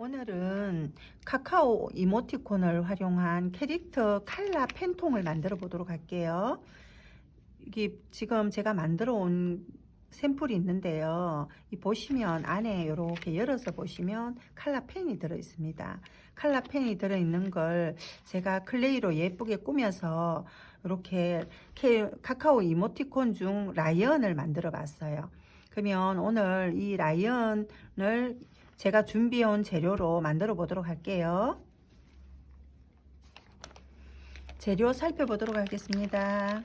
오늘은 카카오 이모티콘을 활용한 캐릭터 칼라 펜통을 만들어 보도록 할게요. 이게 지금 제가 만들어 온 샘플이 있는데요. 이 보시면 안에 이렇게 열어서 보시면 칼라 펜이 들어 있습니다. 칼라 펜이 들어 있는 걸 제가 클레이로 예쁘게 꾸며서 이렇게 카카오 이모티콘 중 라이언을 만들어 봤어요. 그러면 오늘 이 라이언을 제가 준비해 온 재료로 만들어 보도록 할게요. 재료 살펴보도록 하겠습니다.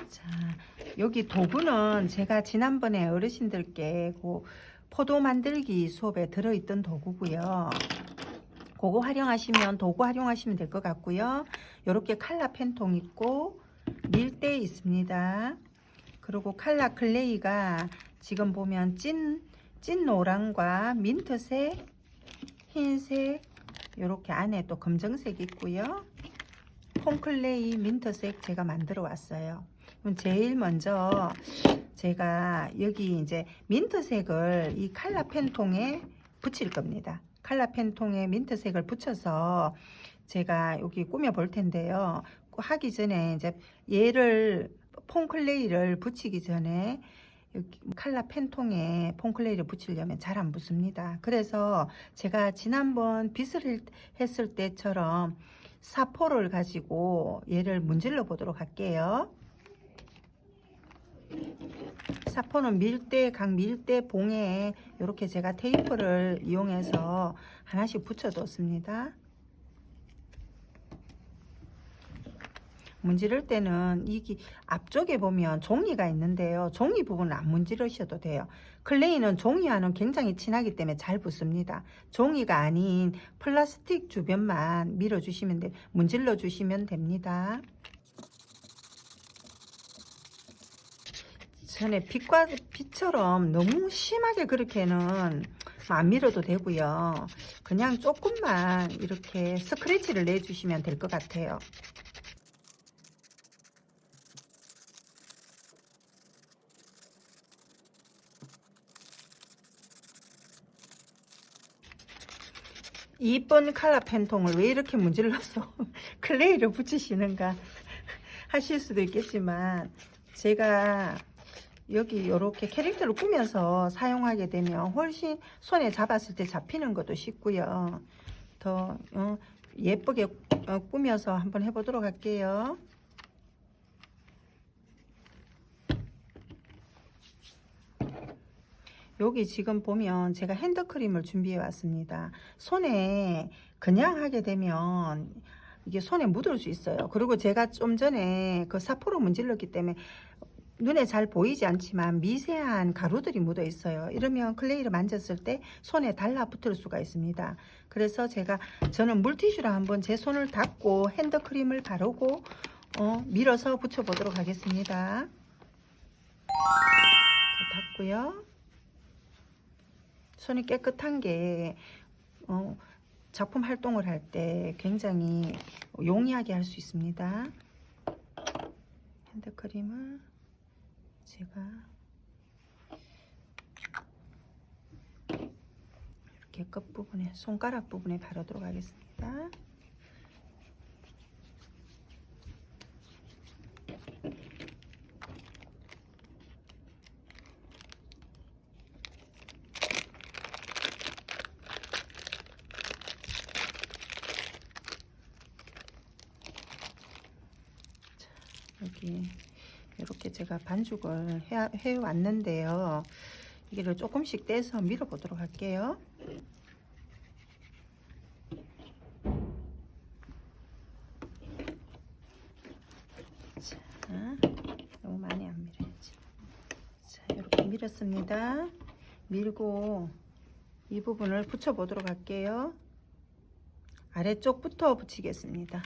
자, 여기 도구는 제가 지난번에 어르신들께 포도 만들기 수업에 들어있던 도구고요. 그거 활용하시면 도구 활용하시면 될 것 같고요. 이렇게 칼라 펜통 있고 밀대 있습니다. 그리고 칼라 클레이가 지금 보면 찐 노랑과 민트색, 흰색, 이렇게 안에 또 검정색 있고요. 폼클레이 민트색 제가 만들어 왔어요. 그럼 제일 먼저 제가 여기 이제 민트색을 이 칼라 펜통에 붙일 겁니다. 칼라 펜통에 민트색을 붙여서 제가 여기 꾸며 볼 텐데요. 하기 전에 이제 얘를 폼클레이를 붙이기 전에 여기 칼라 펜통에 폼클레이를 붙이려면 잘 안 붙습니다. 그래서 제가 지난번 빗을 했을 때처럼 사포를 가지고 얘를 문질러 보도록 할게요. 사포는 각 밀대 봉에 이렇게 제가 테이프를 이용해서 하나씩 붙여 뒀습니다. 문지를 때는 이 앞쪽에 보면 종이가 있는데요. 종이 부분은 안 문지르셔도 돼요. 클레이는 종이와는 굉장히 친하기 때문에 잘 붙습니다. 종이가 아닌 플라스틱 주변만 밀어주시면 문질러 주시면 됩니다. 전에 빛처럼 너무 심하게 그렇게는 안 밀어도 되고요. 그냥 조금만 이렇게 스크래치를 내주시면 될 것 같아요. 이쁜 칼라 펜통을 왜 이렇게 문질러서 클레이를 붙이시는가 하실 수도 있겠지만, 제가 여기 이렇게 캐릭터를 꾸며서 사용하게 되면 훨씬 손에 잡았을 때 잡히는 것도 쉽고요. 더 예쁘게 꾸며서 한번 해보도록 할게요. 여기 지금 보면 제가 핸드크림을 준비해 왔습니다. 손에 그냥 하게 되면 이게 손에 묻을 수 있어요. 그리고 제가 좀 전에 그 사포로 문질렀기 때문에 눈에 잘 보이지 않지만 미세한 가루들이 묻어 있어요. 이러면 클레이를 만졌을 때 손에 달라붙을 수가 있습니다. 그래서 저는 물티슈로 한번 제 손을 닦고 핸드크림을 바르고 밀어서 붙여 보도록 하겠습니다. 닦고요. 손이 깨끗한 게 작품 활동을 할 때 굉장히 용이하게 할 수 있습니다. 핸드크림을 제가 이렇게 끝부분에 손가락 부분에 바르도록 하겠습니다. 여기 이렇게 제가 반죽을 해 왔는데요. 이거를 조금씩 떼서 밀어 보도록 할게요. 자, 너무 많이 안 밀어야지. 자, 이렇게 밀었습니다. 밀고 이 부분을 붙여 보도록 할게요. 아래쪽부터 붙이겠습니다.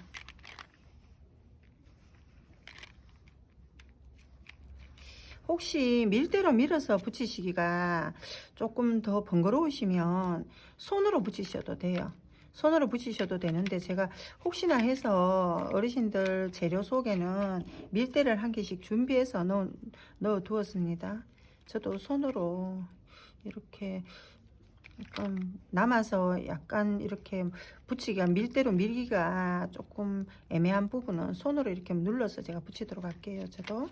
혹시 밀대로 밀어서 붙이시기가 조금 더 번거로우시면 손으로 붙이셔도 돼요. 손으로 붙이셔도 되는데 제가 혹시나 해서 어르신들 재료 속에는 밀대를 한 개씩 준비해서 넣어 두었습니다. 저도 손으로 이렇게 약간 남아서 약간 이렇게 붙이기가 밀대로 밀기가 조금 애매한 부분은 손으로 이렇게 눌러서 제가 붙이도록 할게요. 저도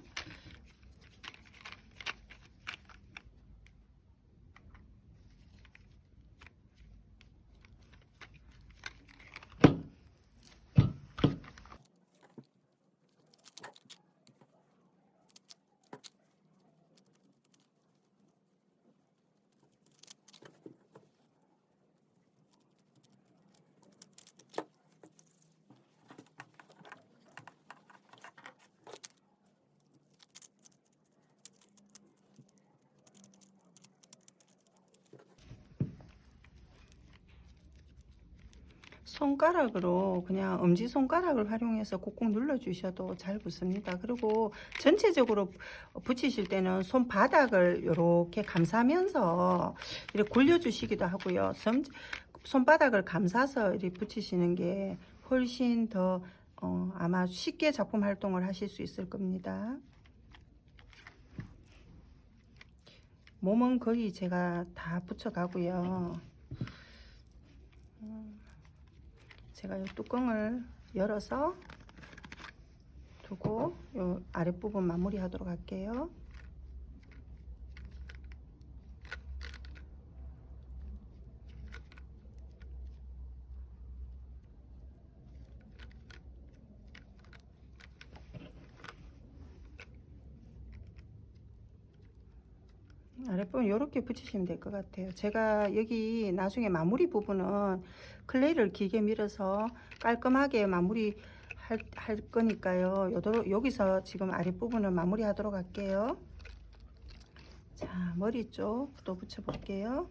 손가락으로 그냥 엄지손가락을 활용해서 꾹꾹 눌러 주셔도 잘 붙습니다. 그리고 전체적으로 붙이실 때는 손바닥을 이렇게 감싸면서 이렇게 굴려 주시기도 하고요. 손바닥을 감싸서 이렇게 붙이시는 게 훨씬 더 아마 쉽게 작품 활동을 하실 수 있을 겁니다. 몸은 거의 제가 다 붙여 가고요. 제가 이 뚜껑을 열어서 두고 이 아랫부분 마무리 하도록 할게요. 아랫부분 이렇게 붙이시면 될 것 같아요. 제가 여기 나중에 마무리 부분은 클레이를 길게 밀어서 깔끔하게 마무리 할 거니까요. 여기서 지금 아랫부분을 마무리 하도록 할게요. 자, 머리 쪽도 붙여 볼게요.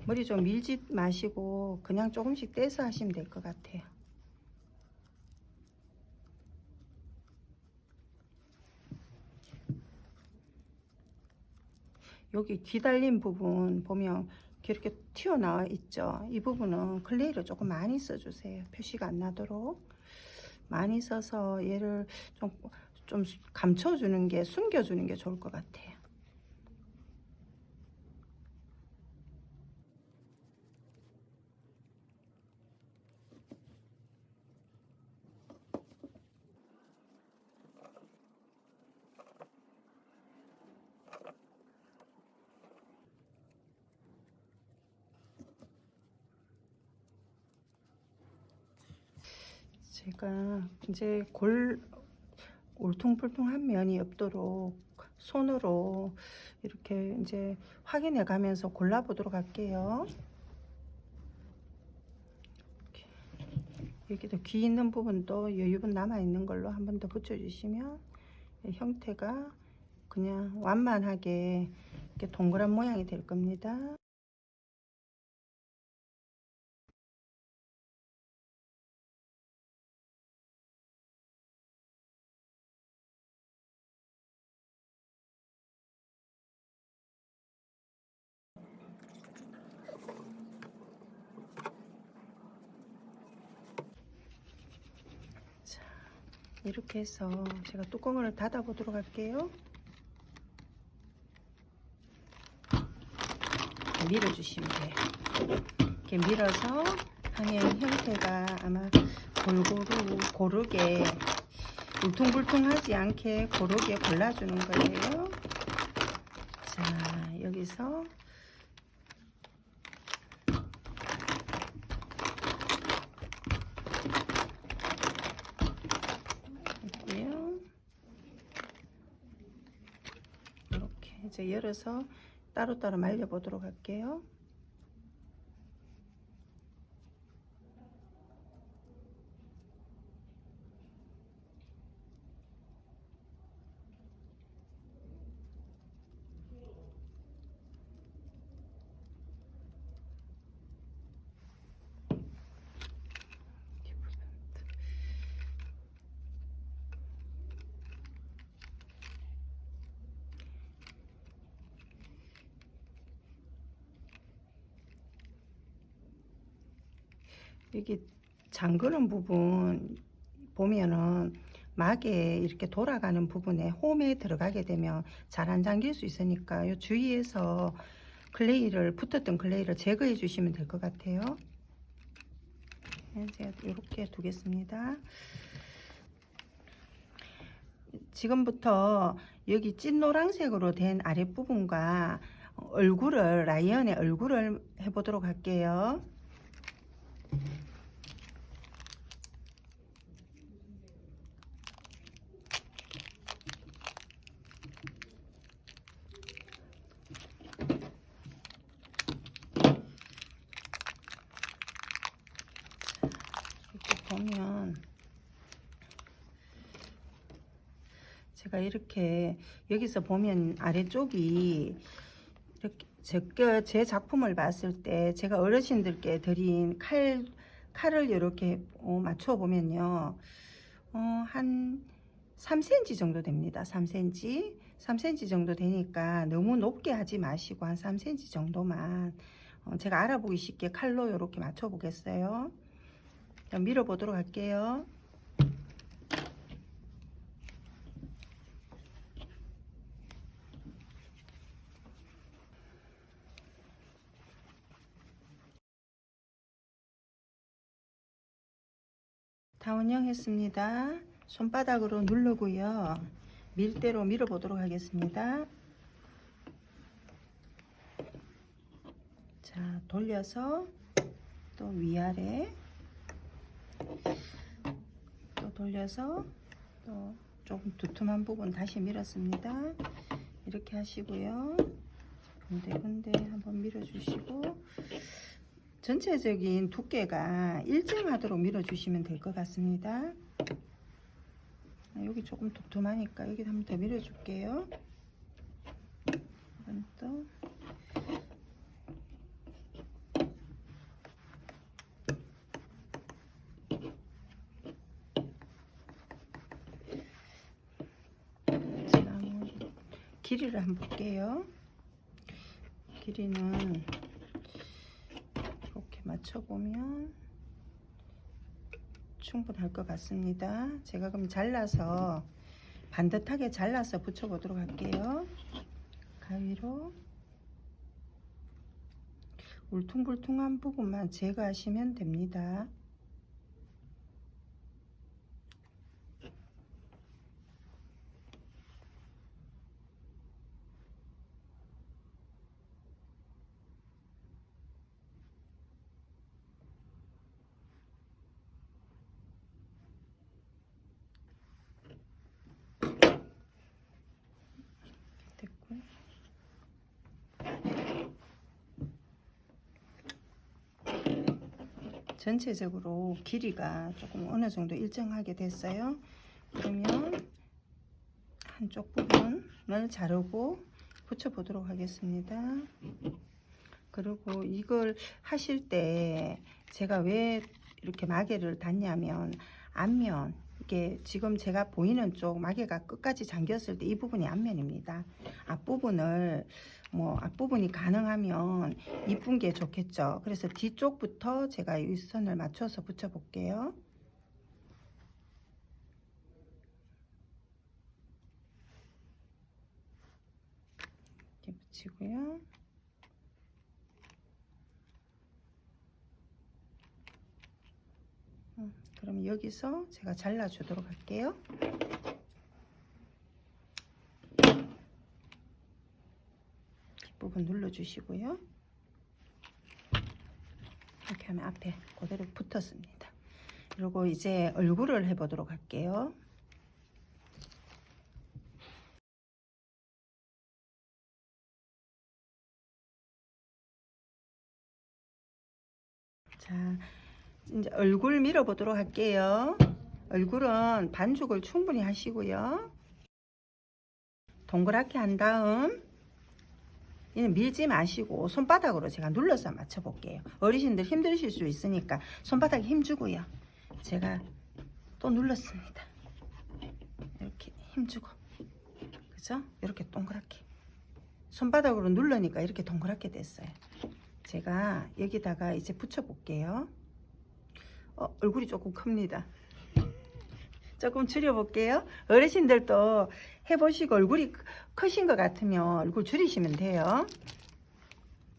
머리 좀 밀지 마시고 그냥 조금씩 떼서 하시면 될 것 같아요. 여기 뒤달린 부분 보면 이렇게 튀어나와 있죠. 이 부분은 클레이를 조금 많이 써주세요. 표시가 안 나도록 많이 써서 얘를 좀 감춰주는 게, 숨겨주는 게 좋을 것 같아요. 제가 이제 울퉁불퉁한 면이 없도록 손으로 이렇게 이제 확인해 가면서 골라보도록 할게요. 여기도 귀 있는 부분도 여유분 남아 있는 걸로 한 번 더 붙여주시면 형태가 그냥 완만하게 이렇게 동그란 모양이 될 겁니다. 자, 이렇게 해서 제가 뚜껑을 닫아 보도록 할게요. 밀어주시면 돼요. 이렇게 밀어서 하면 형태가 아마 고르게 울퉁불퉁하지 않게 고르게 골라주는 거예요. 자, 여기서 있고요. 이렇게 이제 열어서 따로따로 말려 보도록 할게요. 여기 잠그는 부분 보면은 막에 이렇게 돌아가는 부분에 홈에 들어가게 되면 잘 안 잠길 수 있으니까 요 주위에서 붙었던 클레이를 제거해 주시면 될 것 같아요. 제가 이렇게 두겠습니다. 지금부터 여기 찐 노란색으로 된 아랫부분과 라이언의 얼굴을 해보도록 할게요. 이렇게 보면 제가 이렇게 여기서 보면 아래쪽이 이렇게 제 작품을 봤을 때 제가 어르신들께 드린 칼을 이렇게 맞춰 보면요, 한 3cm 정도 됩니다. 3cm 정도 되니까 너무 높게 하지 마시고 한 3cm 정도만 제가 알아보기 쉽게 칼로 이렇게 맞춰 보겠어요. 밀어 보도록 할게요. 다 원형했습니다. 손바닥으로 누르고요. 밀대로 밀어 보도록 하겠습니다. 자, 돌려서 또 위아래 또 돌려서 또 조금 두툼한 부분 다시 밀었습니다. 이렇게 하시고요. 군데군데 한번 밀어 주시고 전체적인 두께가 일정하도록 밀어 주시면 될 것 같습니다. 여기 조금 두툼하니까 여기 한번 더 밀어 줄게요. 이건 또 길이를 한번 볼게요. 길이는 이렇게 맞춰보면 충분할 것 같습니다. 제가 그럼 잘라서 반듯하게 잘라서 붙여보도록 할게요. 가위로 울퉁불퉁한 부분만 제거하시면 됩니다. 전체적으로 길이가 조금 어느 정도 일정하게 됐어요. 그러면 한쪽 부분을 자르고 붙여 보도록 하겠습니다. 그리고 이걸 하실 때 제가 왜 이렇게 마개를 닫냐면 앞면, 이게 지금 제가 보이는 쪽 마개가 끝까지 잠겼을 때 이 부분이 앞면입니다. 앞부분이 가능하면 이쁜 게 좋겠죠. 그래서 뒤쪽부터 제가 이 선을 맞춰서 붙여 볼게요. 이렇게 붙이고요. 그럼 여기서 제가 잘라 주도록 할게요. 뒷부분 눌러 주시고요. 이렇게 하면 앞에 그대로 붙었습니다. 그리고 이제 얼굴을 해 보도록 할게요. 자, 이제 얼굴 밀어 보도록 할게요. 얼굴은 반죽을 충분히 하시고요. 동그랗게 한 다음 얘는 밀지 마시고 손바닥으로 제가 눌러서 맞춰 볼게요. 어르신들 힘드실 수 있으니까 손바닥에 힘주고요. 제가 또 눌렀습니다. 이렇게 힘주고, 그죠? 이렇게 동그랗게 손바닥으로 누르니까 이렇게 동그랗게 됐어요. 제가 여기다가 이제 붙여 볼게요. 얼굴이 조금 큽니다. 조금 줄여볼게요. 어르신들도 해보시고 얼굴이 크신 것 같으면 얼굴 줄이시면 돼요.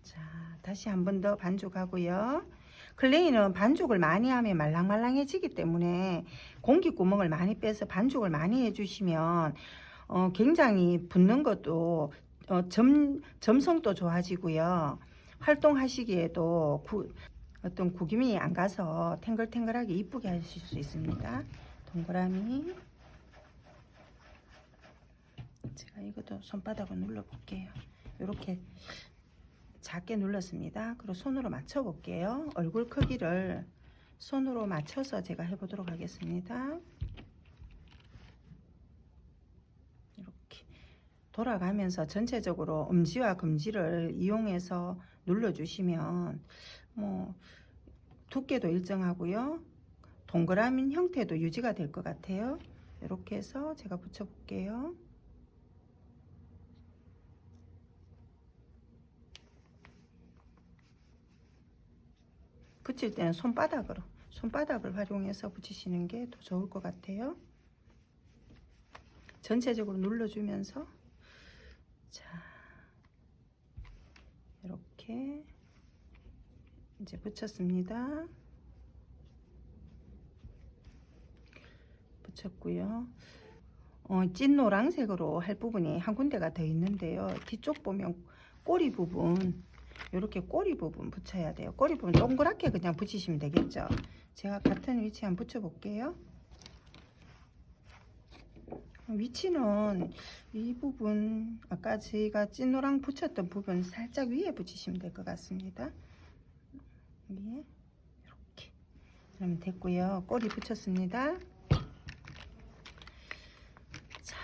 자, 다시 한 번 더 반죽하고요. 클레이는 반죽을 많이 하면 말랑말랑해지기 때문에 공기구멍을 많이 빼서 반죽을 많이 해주시면 굉장히 붓는 것도 점성도 좋아지고요. 활동하시기에도 어떤 구김이 안 가서 탱글탱글하게 이쁘게 하실 수 있습니다. 동그라미. 제가 이것도 손바닥으로 눌러 볼게요. 이렇게 작게 눌렀습니다. 그리고 손으로 맞춰 볼게요. 얼굴 크기를 손으로 맞춰서 제가 해보도록 하겠습니다. 이렇게 돌아가면서 전체적으로 엄지와 검지를 이용해서 눌러주시면 뭐 두께도 일정하고요. 동그라미 형태도 유지가 될 것 같아요. 이렇게 해서 제가 붙여 볼게요. 붙일 때는 손바닥을 활용해서 붙이시는 게 더 좋을 것 같아요. 전체적으로 눌러주면서 자, 이렇게 이제 붙였습니다. 붙였고요. 찐 노란색으로 할 부분이 한 군데가 더 있는데요. 뒤쪽 보면 꼬리 부분, 이렇게 꼬리 부분 붙여야 돼요. 꼬리 부분 동그랗게 그냥 붙이시면 되겠죠. 제가 같은 위치에 한번 붙여 볼게요. 위치는 이 부분, 아까 저희가 찐노랑 붙였던 부분 살짝 위에 붙이시면 될 것 같습니다. 위에 이렇게 그러면 됐고요. 꼬리 붙였습니다. 자,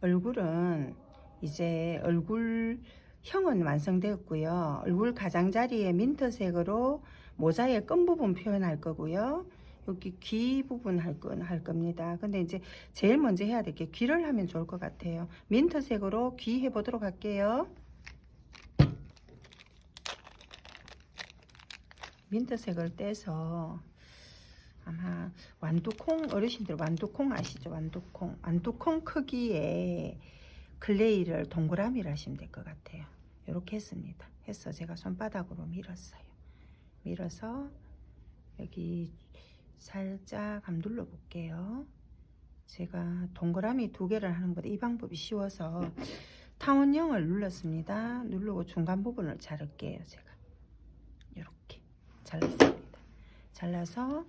얼굴은 이제 얼굴형은 완성되었고요. 얼굴 가장자리에 민트색으로 모자의 끝 부분 표현할 거고요. 여기 귀 부분 할 겁니다. 근데 이제 제일 먼저 해야 될 게 귀를 하면 좋을 것 같아요. 민트색으로 귀 해보도록 할게요. 민트색을 떼서 아마 완두콩, 어르신들 완두콩 아시죠? 완두콩 크기의 클레이를 동그라미를 하시면 될 것 같아요. 이렇게 했습니다. 해서 제가 손바닥으로 밀었어요. 밀어서 여기 살짝 한번 눌러 볼게요. 제가 동그라미 2개를 하는 것보다 이 방법이 쉬워서 타원형을 눌렀습니다. 누르고 중간 부분을 자를게요. 제가 이렇게 잘랐습니다. 잘라서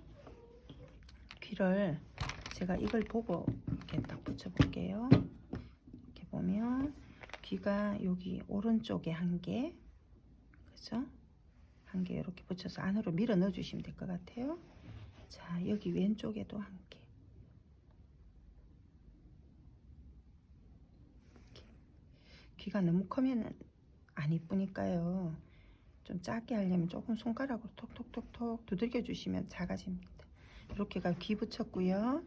귀를 제가 이걸 보고 이렇게 딱 붙여 볼게요. 이렇게 보면 귀가 여기 오른쪽에 한 개, 그죠? 한 개 이렇게 붙여서 안으로 밀어 넣어 주시면 될 것 같아요. 자, 여기 왼쪽에도 한 개. 귀가 너무 크면 안 이쁘니까요. 좀 작게 하려면 조금 손가락으로 톡톡톡톡 두들겨 주시면 작아집니다. 이렇게가 귀 붙였고요.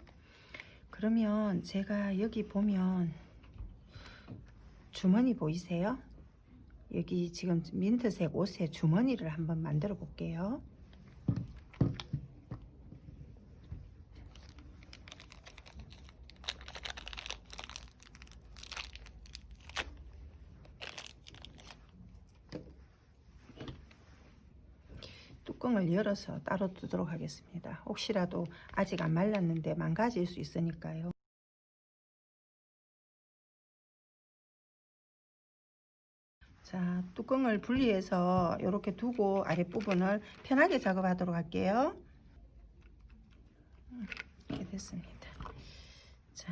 그러면 제가 여기 보면 주머니 보이세요? 여기 지금 민트색 옷에 주머니를 한번 만들어 볼게요. 뚜껑을 열어서 따로 두도록 하겠습니다. 혹시라도 아직 안 말랐는데 망가질 수 있으니까요. 자, 뚜껑을 분리해서 이렇게 두고 아랫부분을 편하게 작업하도록 할게요. 이렇게 됐습니다. 자,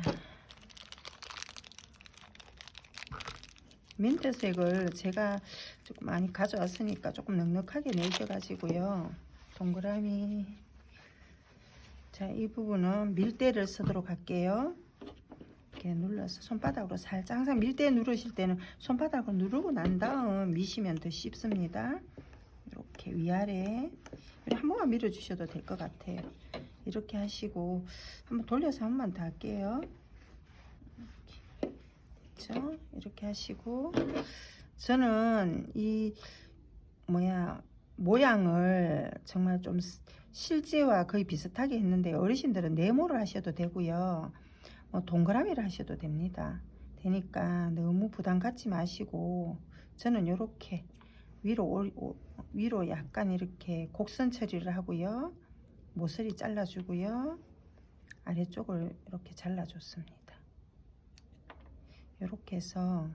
민트색을 제가 조금 많이 가져왔으니까 조금 넉넉하게 내셔가지고요. 동그라미. 자, 이 부분은 밀대를 쓰도록 할게요. 이렇게 눌러서 손바닥으로 살짝, 항상 밀대 누르실 때는 손바닥으로 누르고 난 다음 미시면 더 쉽습니다. 이렇게 위아래 한 번만 밀어 주셔도 될 것 같아요. 이렇게 하시고 한번 돌려서 한 번만 더 할게요. 그렇죠? 이렇게 하시고 저는 이 모양을 정말 좀 실제와 거의 비슷하게 했는데 어르신들은 네모를 하셔도 되고요. 뭐 동그라미를 하셔도 됩니다. 되니까 너무 부담 갖지 마시고 저는 이렇게 위로 약간 이렇게 곡선 처리를 하고요. 모서리 잘라주고요. 아래쪽을 이렇게 잘라줬습니다. 이렇게 해서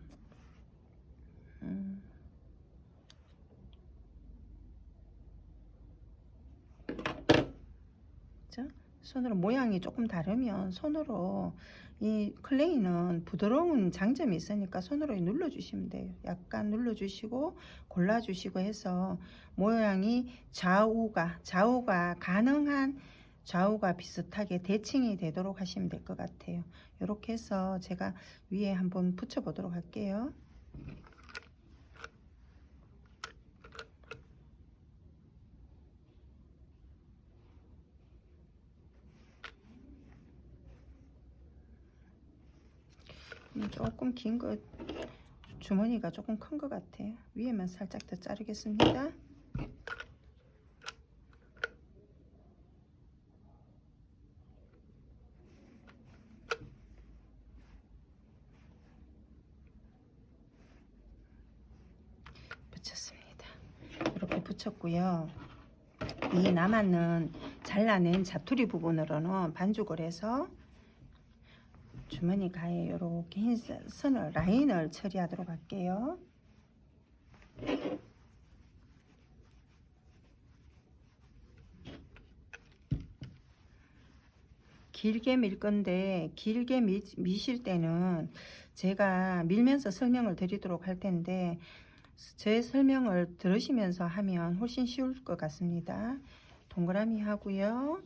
손으로 모양이 조금 다르면 손으로 이 클레이는 부드러운 장점이 있으니까 손으로 눌러주시면 돼요. 약간 눌러주시고 골라주시고 해서 모양이 좌우가 가능한 좌우가 비슷하게 대칭이 되도록 하시면 될 것 같아요. 이렇게 해서 제가 위에 한번 붙여 보도록 할게요. 조금 긴 거 주머니가 조금 큰 것 같아요. 위에만 살짝 더 자르겠습니다. 붙였습니다. 이렇게 붙였고요. 이 남았는 잘라낸 자투리 부분으로는 반죽을 해서 주머니 가에 이렇게 흰 선을 라인을 처리하도록 할게요. 길게 밀 건데 길게 미실 때는 제가 밀면서 설명을 드리도록 할 텐데 제 설명을 들으시면서 하면 훨씬 쉬울 것 같습니다. 동그라미 하고요.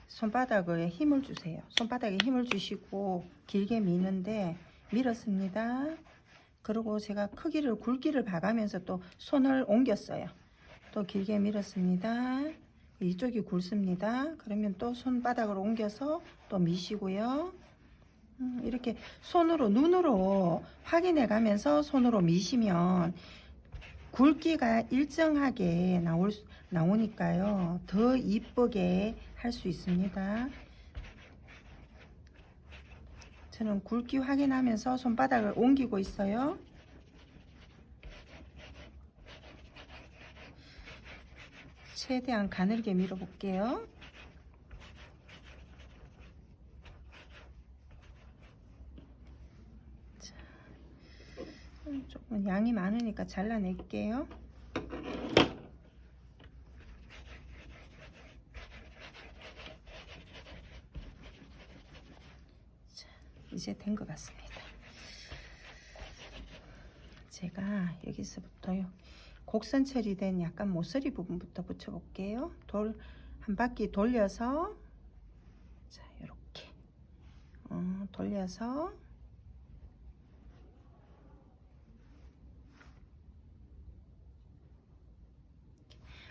손바닥에 힘을 주세요. 손바닥에 힘을 주시고 길게 미는데 밀었습니다. 그리고 제가 굵기를 봐가면서 또 손을 옮겼어요. 또 길게 밀었습니다. 이쪽이 굵습니다. 그러면 또 손바닥을 옮겨서 또 미시고요. 이렇게 손으로 눈으로 확인해 가면서 손으로 미시면 굵기가 일정하게 나오니까요. 더 이쁘게 할 수 있습니다. 저는 굵기 확인하면서 손바닥을 옮기고 있어요. 최대한 가늘게 밀어 볼게요. 조금 양이 많으니까 잘라낼게요. 자, 이제 된 것 같습니다. 제가 여기서부터요. 곡선 처리된 약간 모서리 부분부터 붙여 볼게요. 한 바퀴 돌려서 자, 이렇게 돌려서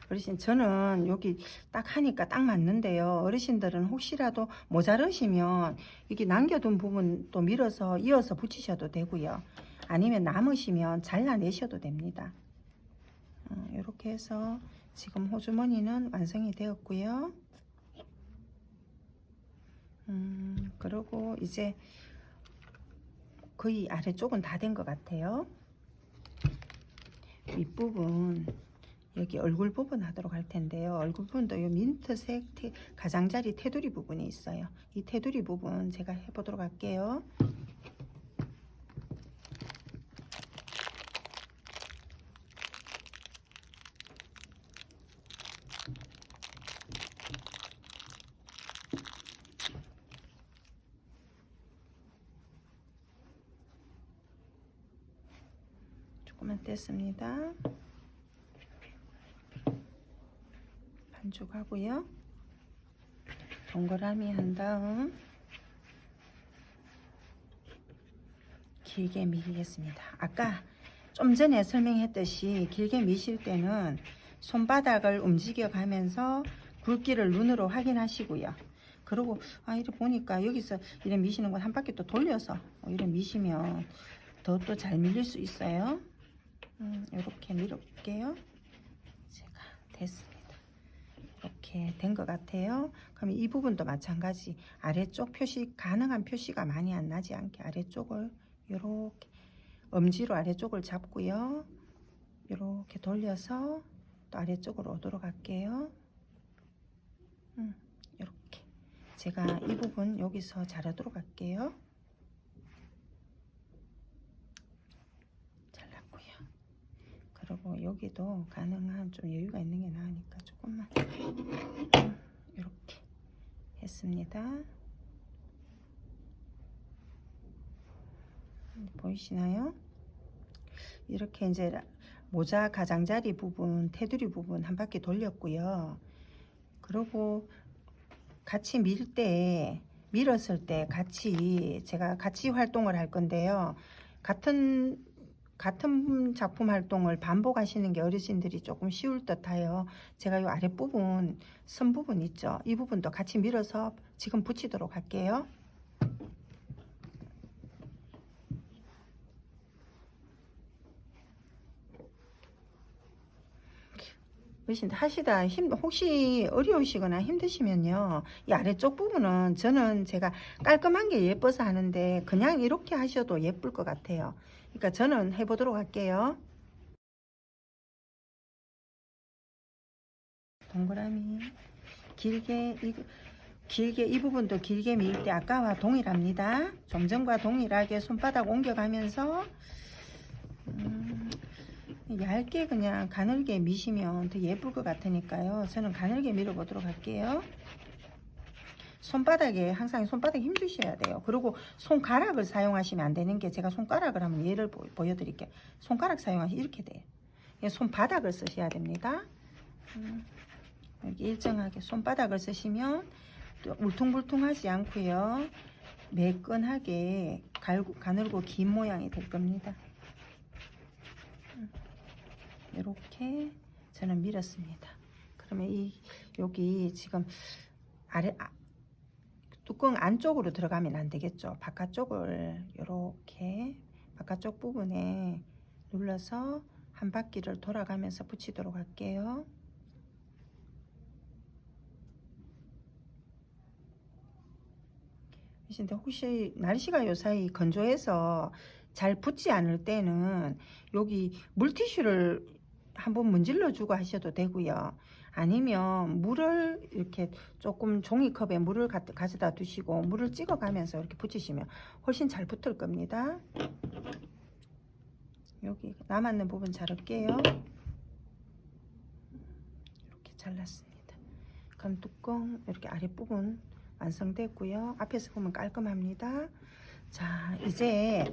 어르신 저는 여기 딱 하니까 딱 맞는데요. 어르신들은 혹시라도 모자르시면 이게 남겨둔 부분 또 밀어서 이어서 붙이셔도 되고요. 아니면 남으시면 잘라내셔도 됩니다. 이렇게 해서 지금 호주머니는 완성이 되었고요. 그리고 이제 거의 아래쪽은 다 된 것 같아요. 윗부분 여기 얼굴 부분 하도록 할 텐데요. 얼굴 부분도 이 민트색 가장자리 테두리 부분이 있어요. 이 테두리 부분 제가 해보도록 할게요. 조금만 뗐습니다. 반죽하고요. 동그라미 한 다음 길게 밀겠습니다. 아까 좀 전에 설명했듯이 길게 미실 때는 손바닥을 움직여 가면서 굵기를 눈으로 확인하시고요. 그리고 이렇게 보니까 여기서 이렇게 미시는 건 한 바퀴 또 돌려서 이렇게 미시면 더 또 잘 밀릴 수 있어요. 이렇게 밀어볼게요. 제가 됐습니다. 이렇게 된 것 같아요. 그럼 이 부분도 마찬가지 아래쪽 표시 가능한 표시가 많이 안 나지 않게 아래쪽을 이렇게 엄지로 아래쪽을 잡고요. 이렇게 돌려서 또 아래쪽으로 오도록 할게요. 이렇게 제가 이 부분 여기서 자르도록 할게요. 잘랐고요. 그리고 여기도 가능한 좀 여유가 있는 게 나으니까 조금만 이렇게 했습니다. 보이시나요? 이렇게 이제 모자 가장자리 부분, 테두리 부분 한 바퀴 돌렸고요. 그리고 같이 밀었을 때 제가 같이 활동을 할 건데요. 같은 작품 활동을 반복하시는 게 어르신들이 조금 쉬울 듯해요. 제가 이 아랫부분 선 부분 있죠. 이 부분도 같이 밀어서 지금 붙이도록 할게요. 하시다 혹시 어려우시거나 힘드시면요, 이 아래쪽 부분은 저는 제가 깔끔한 게 예뻐서 하는데 그냥 이렇게 하셔도 예쁠 것 같아요. 그러니까 저는 해보도록 할게요. 동그라미 길게 이 부분도 길게 밀 때 아까와 동일합니다. 좀 전과 동일하게 손바닥 옮겨가면서 얇게 그냥 가늘게 미시면 더 예쁠 것 같으니까요. 저는 가늘게 밀어보도록 할게요. 손바닥에 항상 손바닥에 힘 주셔야 돼요. 그리고 손가락을 사용하시면 안 되는 게, 제가 손가락을 한번 예를 보여드릴게요. 손가락 사용하시면 이렇게 돼요. 손바닥을 쓰셔야 됩니다. 이렇게 일정하게 손바닥을 쓰시면 또 울퉁불퉁하지 않고요, 매끈하게 가늘고 긴 모양이 될 겁니다. 이렇게 저는 밀었습니다. 그러면 여기 지금 뚜껑 안쪽으로 들어가면 안 되겠죠. 바깥쪽을 이렇게 바깥쪽 부분에 눌러서 한 바퀴를 돌아가면서 붙이도록 할게요. 근데 혹시 날씨가 요사이 건조해서 잘 붙지 않을 때는 여기 물티슈를 한번 문질러 주고 하셔도 되고요. 아니면 물을 이렇게 조금 종이컵에 물을 가져다 두시고 물을 찍어 가면서 이렇게 붙이시면 훨씬 잘 붙을 겁니다. 여기 남았는 부분 자를게요. 이렇게 잘랐습니다. 그럼 뚜껑 이렇게 아랫부분 완성됐고요. 앞에서 보면 깔끔합니다. 자, 이제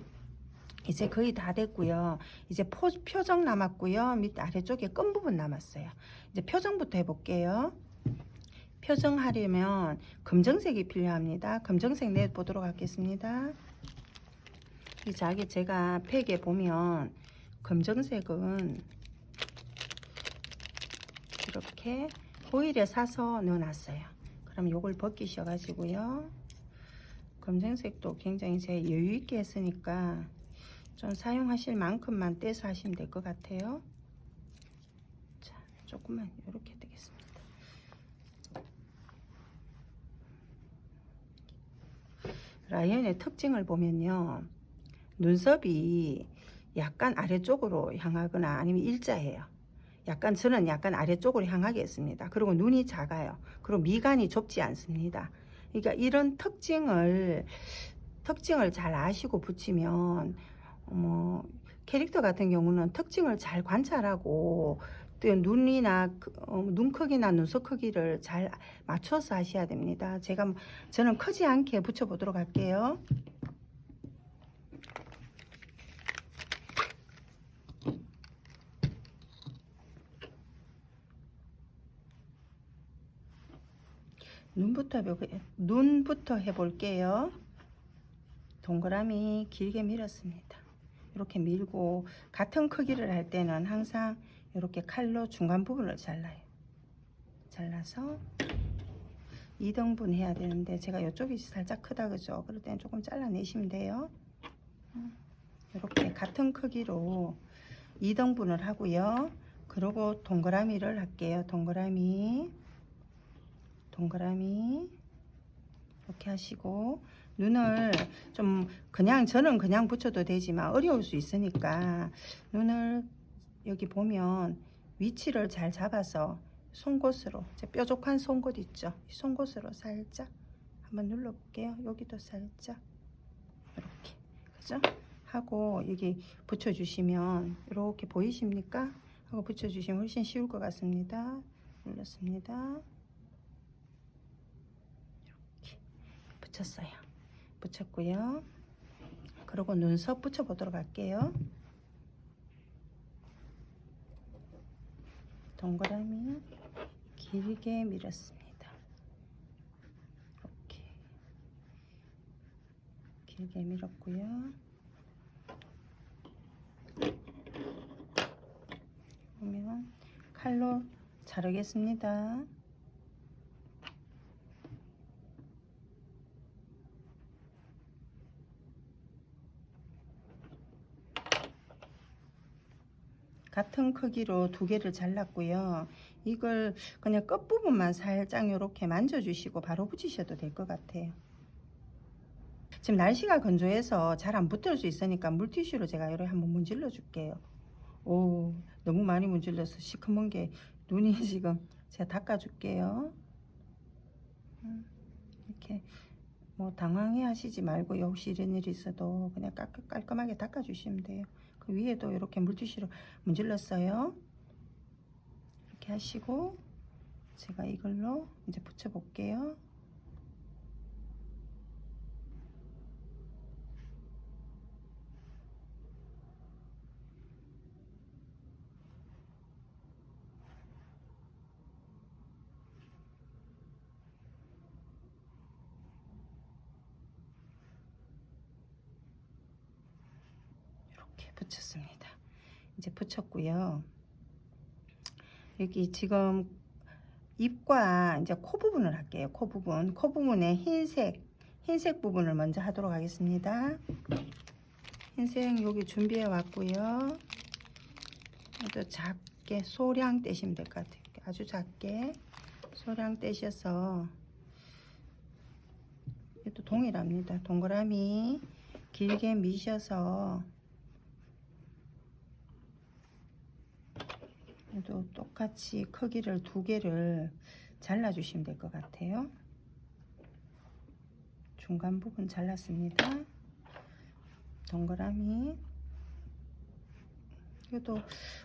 거의 다 됐고요. 이제 표정 남았고요. 밑 아래쪽에 끈 부분 남았어요. 이제 표정부터 해볼게요. 표정 하려면 검정색이 필요합니다. 검정색 내보도록 하겠습니다. 이 자기 제가 팩에 보면 검정색은 이렇게 호일에 사서 넣어놨어요. 그럼 요걸 벗기셔 가지고요, 검정색도 굉장히 제 여유있게 했으니까 좀 사용하실 만큼만 떼서 하시면 될 것 같아요. 자, 조금만 이렇게 되겠습니다. 라이언의 특징을 보면요, 눈썹이 약간 아래쪽으로 향하거나 아니면 일자해요. 저는 약간 아래쪽으로 향하게 했습니다. 그리고 눈이 작아요. 그리고 미간이 좁지 않습니다. 그러니까 이런 특징을 잘 아시고 붙이면 캐릭터 같은 경우는 특징을 잘 관찰하고 또 눈이나 눈 크기나 눈썹 크기를 잘 맞춰서 하셔야 됩니다. 저는 크지 않게 붙여 보도록 할게요. 눈부터 해볼게요. 동그라미 길게 밀었습니다. 이렇게 밀고 같은 크기를 할 때는 항상 이렇게 칼로 중간 부분을 잘라서 2등분 해야 되는데 제가 이쪽이 살짝 크다 그죠? 그럴 때는 조금 잘라내시면 돼요. 이렇게 같은 크기로 2등분을 하고요. 그리고 동그라미를 할게요. 동그라미 동그라미 이렇게 하시고, 눈을 좀 그냥, 저는 그냥 붙여도 되지만 어려울 수 있으니까 눈을 여기 보면 위치를 잘 잡아서 송곳으로, 뾰족한 송곳 있죠, 이 송곳으로 살짝 한번 눌러 볼게요. 여기도 살짝 이렇게, 그죠? 하고 여기 붙여 주시면, 이렇게 보이십니까? 하고 붙여 주시면 훨씬 쉬울 것 같습니다. 눌렀습니다. 이렇게 붙였어요. 붙였고요. 그리고 눈썹 붙여 보도록 할게요. 동그라미 길게 밀었습니다. 이렇게 길게 밀었고요. 그러면 칼로 자르겠습니다. 같은 크기로 두 개를 잘랐고요. 이걸 그냥 끝부분만 살짝 이렇게 만져주시고 바로 붙이셔도 될 것 같아요. 지금 날씨가 건조해서 잘 안 붙을 수 있으니까 물티슈로 제가 이렇게 한번 문질러 줄게요. 오, 너무 많이 문질러서 시커먼 게 눈이 지금, 제가 닦아 줄게요. 이렇게 뭐 당황해 하시지 말고, 혹시 이런 일이 있어도 그냥 깔끔하게 닦아 주시면 돼요. 그 위에도 이렇게 물티슈로 문질렀어요. 이렇게 하시고 제가 이걸로 이제 붙여 볼게요. 이렇게 붙였습니다. 이제 붙였고요. 여기 지금 입과 이제 코 부분을 할게요. 코 부분에 흰색 부분을 먼저 하도록 하겠습니다. 흰색 여기 준비해 왔고요. 또 작게 소량 떼시면 될 것 같아요. 아주 작게 소량 떼셔서, 또 동일합니다. 동그라미 길게 미셔서, 또 똑같이 크기를 두 개를 잘라 주시면 될 것 같아요. 중간 부분 잘랐습니다. 동그라미. 이것도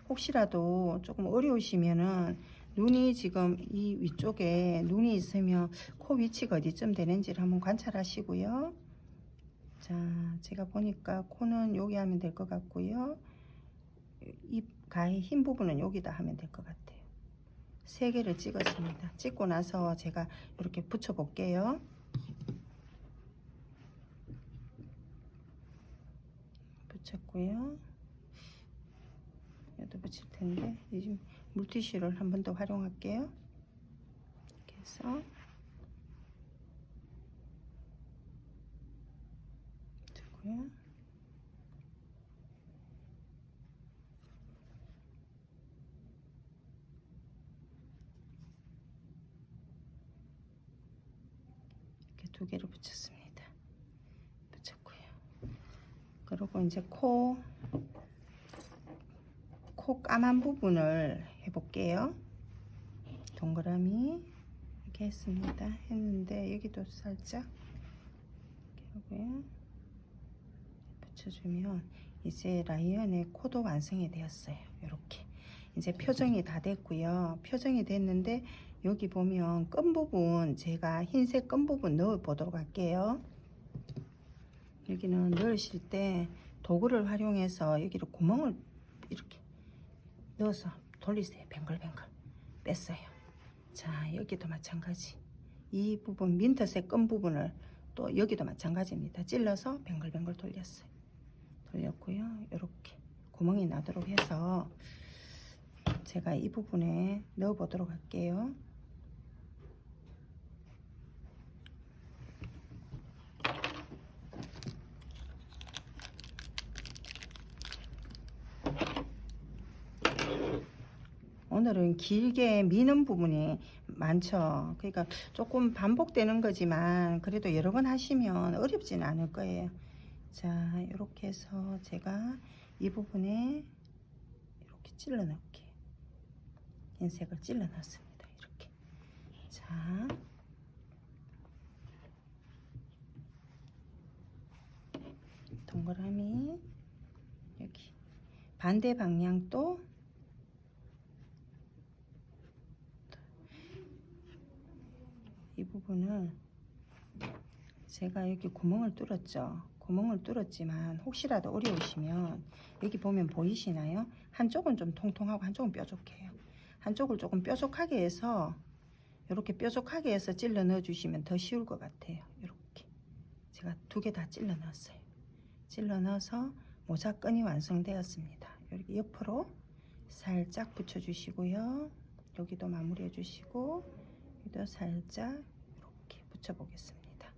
혹시라도 조금 어려우시면은, 눈이 지금 이 위쪽에 눈이 있으면 코 위치가 어디쯤 되는지를 한번 관찰하시고요. 자, 제가 보니까 코는 여기 하면 될 것 같고요. 입 가의 흰 부분은 여기다 하면 될 것 같아요. 3개를 찍었습니다. 찍고 나서 제가 이렇게 붙여 볼게요. 붙였고요. 얘도 붙일 텐데, 요즘 물티슈를 한 번 더 활용할게요. 이렇게 해서 두고요. 이렇게 두 개를 붙였습니다. 붙였고요. 그리고 이제 코 까만 부분을 해볼게요. 동그라미 이렇게 했는데 여기도 살짝 이렇게 하고요. 붙여주면 이제 라이언의 코도 완성이 되었어요. 이렇게 이제 표정이 다 됐고요. 표정이 됐는데 여기 보면 끈 부분, 제가 흰색 끈 부분 넣어 보도록 할게요. 여기는 넣으실 때 도구를 활용해서 여기를 구멍을 이렇게 넣어서 돌리세요. 뱅글뱅글 뺐어요. 자, 여기도 마찬가지. 이 부분 민트색 끈 부분을 또 여기도 마찬가지입니다. 찔러서 뱅글뱅글 돌렸고요. 이렇게 구멍이 나도록 해서 제가 이 부분에 넣어 보도록 할게요. 오늘은 길게 미는 부분이 많죠. 그러니까 조금 반복되는 거지만 그래도 여러 번 하시면 어렵지는 않을 거예요. 자, 이렇게 해서 제가 이 부분에 이렇게 찔러 넣을게요. 흰색을 찔러 놨습니다. 이렇게. 자, 동그라미 여기 반대 방향도 이 부분을 제가 여기 구멍을 뚫었죠. 구멍을 뚫었지만 혹시라도 어려우시면 여기 보면 보이시나요? 한쪽은 좀 통통하고 한쪽은 뾰족해요. 한쪽을 조금 뾰족하게 해서 이렇게 뾰족하게 해서 찔러 넣어 주시면 더 쉬울 것 같아요. 이렇게 제가 두 개 다 찔러 넣었어요. 찔러 넣어서 모자끈이 완성되었습니다. 여기 옆으로 살짝 붙여 주시고요. 여기도 마무리해 주시고 여기도 살짝 이렇게 붙여 보겠습니다.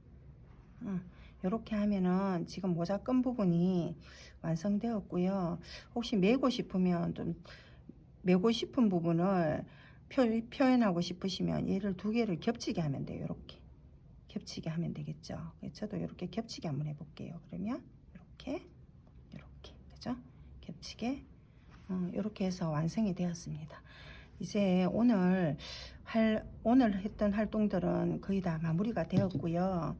이렇게 하면은 지금 모자끈 부분이 완성되었고요. 혹시 매고 싶으면 좀 매고 싶은 부분을 표현하고 싶으시면 얘를 두 개를 겹치게 하면 돼요. 이렇게 겹치게 하면 되겠죠. 저도 이렇게 겹치게 한번 해볼게요. 그러면 이렇게 그죠? 겹치게 이렇게 해서 완성이 되었습니다. 이제 오늘 했던 활동들은 거의 다 마무리가 되었고요.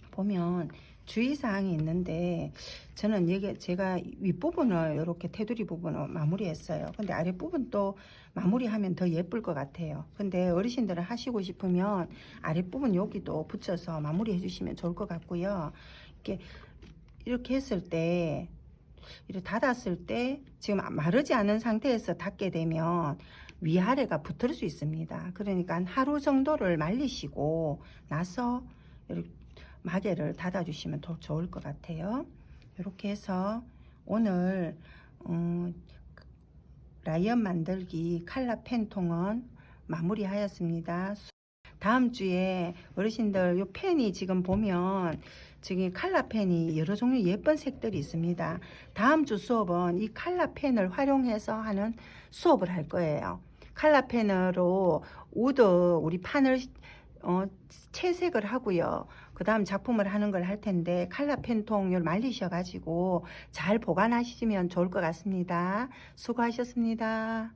보면 주의사항이 있는데 저는 여기 제가 윗부분을 이렇게 테두리 부분을 마무리했어요. 근데 아랫부분도 마무리하면 더 예쁠 것 같아요. 근데 어르신들은 하시고 싶으면 아랫부분 여기도 붙여서 마무리해 주시면 좋을 것 같고요. 이렇게 했을 때 이렇게 닫았을 때 지금 마르지 않은 상태에서 닫게 되면 위아래가 붙을 수 있습니다. 그러니까 하루 정도를 말리시고 나서 이렇게 마개를 닫아 주시면 더 좋을 것 같아요. 이렇게 해서 오늘 라이언 만들기 칼라 펜통은 마무리하였습니다. 다음 주에 어르신들 요 펜이 지금 보면 지금 칼라 펜이 여러 종류 예쁜 색들이 있습니다. 다음 주 수업은 이 칼라 펜을 활용해서 하는 수업을 할 거예요. 칼라 펜으로 우드 우리 판을 채색을 하고요. 그 다음 작품을 하는 걸 할 텐데 칼라 펜통을 말리셔 가지고 잘 보관하시면 좋을 것 같습니다. 수고하셨습니다.